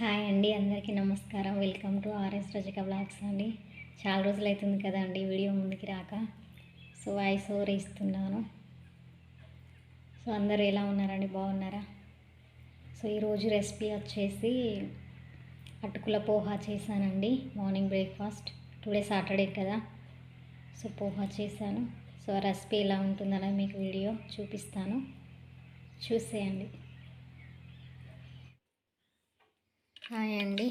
Hi అండి, అందరికీ నమస్కారం. వెల్కమ్ టు rsrajaka బ్లాగ్స్ అండి. చాలా రోజులు అవుతుంది కదండి వీడియో ముందుకి రాక. సో వాయిస్ ఓవర్ ఇస్తున్నాను. సో అందరూ ఎలా ఉన్నారండి, బాగున్నారా? సో ఈరోజు రెసిపీ వచ్చేసి అటుకుల పోహా చేశానండి. Morning breakfast. టుడే సాటర్డే కదా, సో పోహా చేశాను. సో ఆ రెసిపీ ఎలా ఉంటుందని మీకు వీడియో చూపిస్తాను, చూసేయండి. హాయ్ అండి,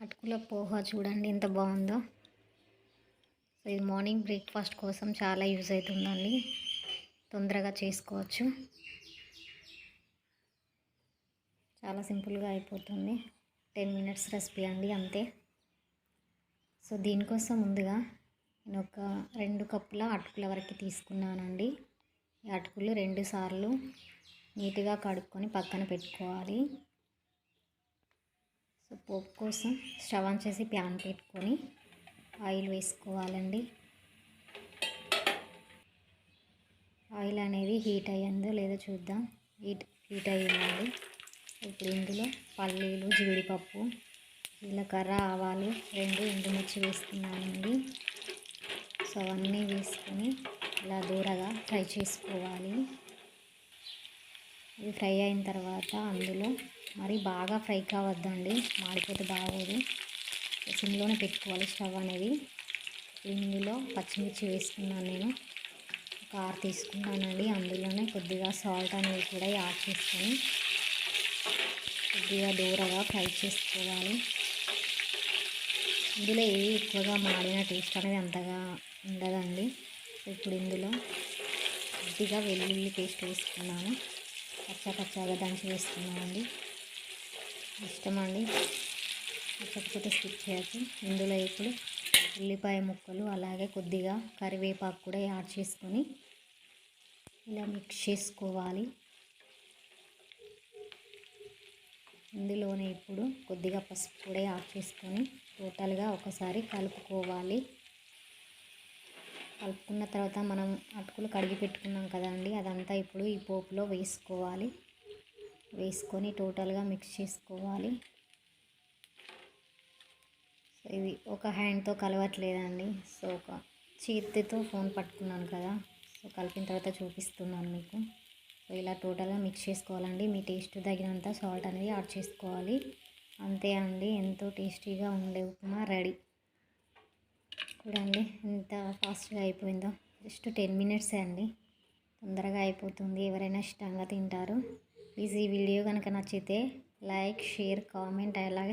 అటుకుల పోహా చూడండి ఎంత బాగుందో. సో ఇది మార్నింగ్ బ్రేక్ఫాస్ట్ కోసం చాలా యూజ్ అవుతుందండి, తొందరగా చేసుకోవచ్చు, చాలా సింపుల్గా అయిపోతుంది. 10 మినిట్స్ రెసిపీ అండి, అంతే. సో దీనికోసం ముందుగా నేను ఒక 2 కప్పుల అటుకుల వరకు తీసుకున్నానండి. ఈ అటుకులు 2 సార్లు నీట్గా కడుక్కొని పక్కన పెట్టుకోవాలి. సో పోపు కోసం స్టవ్ ఆన్ చేసి ప్యాన్ పెట్టుకొని ఆయిల్ వేసుకోవాలండి. ఆయిల్ అనేది హీట్ అయ్యిందో లేదో చూద్దాం. హీట్ అయ్యిందండి. ఇప్పుడు ఇందులో పల్లీలు, జీడిపప్పు, జీలకర్ర, ఆవాలు, 2 ఎండుమిర్చి వేసుకున్నానండి. సో అవన్నీ వేసుకొని ఇలా దూరగా ఫ్రై చేసుకోవాలి. ఇది ఫ్రై అయిన తర్వాత అందులో మరి బాగా ఫ్రై కావద్దండి, మాడిపోతే బాగోదు. సిమ్లోనే పెట్టుకోవాలి స్టవ్ అనేది. ఇందులో పచ్చిమిర్చి వేసుకున్నాను, నేను ఒక 6 తీసుకున్నానండి. అందులోనే కొద్దిగా సాల్ట్ అనేది కూడా యాడ్ చేసుకొని కొద్దిగా దూరగా ఫ్రై చేసుకోవాలి. ఇందులో ఏవి ఎక్కువగా మాడిన టేస్ట్ అనేది అంతగా ఉండదండి. ఇప్పుడు ఇందులో కొద్దిగా వెల్లుల్లి పేస్ట్ వేసుకున్నాను, పచ్చగా దంచి వేసుకున్నానండి. ఇష్టమండి, నచ్చకపోతే స్కిప్ చేయొచ్చు. ఇందులో ఇప్పుడు ఉల్లిపాయ ముక్కలు, అలాగే కొద్దిగా కరివేపాకు కూడా యాడ్ చేసుకొని ఇలా మిక్స్ చేసుకోవాలి. ఇందులోనే ఇప్పుడు కొద్దిగా పసుపు కూడా యాడ్ చేసుకొని టోటల్గా ఒకసారి కలుపుకోవాలి. కలుపుకున్న తర్వాత మనం అటుకులు కడిగి పెట్టుకున్నాం కదండి, అదంతా ఇప్పుడు ఈ పోపులో వేసుకోవాలి. వేసుకొని టోటల్గా మిక్స్ చేసుకోవాలి. సో ఇది ఒక హ్యాండ్తో కలవట్లేదండి, సో ఒక చేతితో ఫోన్ పట్టుకున్నాను కదా, సో కలిపిన తర్వాత చూపిస్తున్నాను మీకు. సో ఇలా టోటల్గా మిక్స్ చేసుకోవాలండి. మీ టేస్ట్ తగినంత సాల్ట్ అనేది యాడ్ చేసుకోవాలి. అంతే అండి, ఎంతో టేస్టీగా ఉండే ఉప్మా రెడీ. చూడండి ఎంత ఫాస్ట్గా అయిపోయిందో. జస్ట్ 10 మినిట్సే అండి, తొందరగా అయిపోతుంది. ఎవరైనా ఇష్టంగా తింటారు. ప్లీజ్ ఈ వీడియో కనుక నచ్చితే లైక్, షేర్, కామెంట్, అలాగే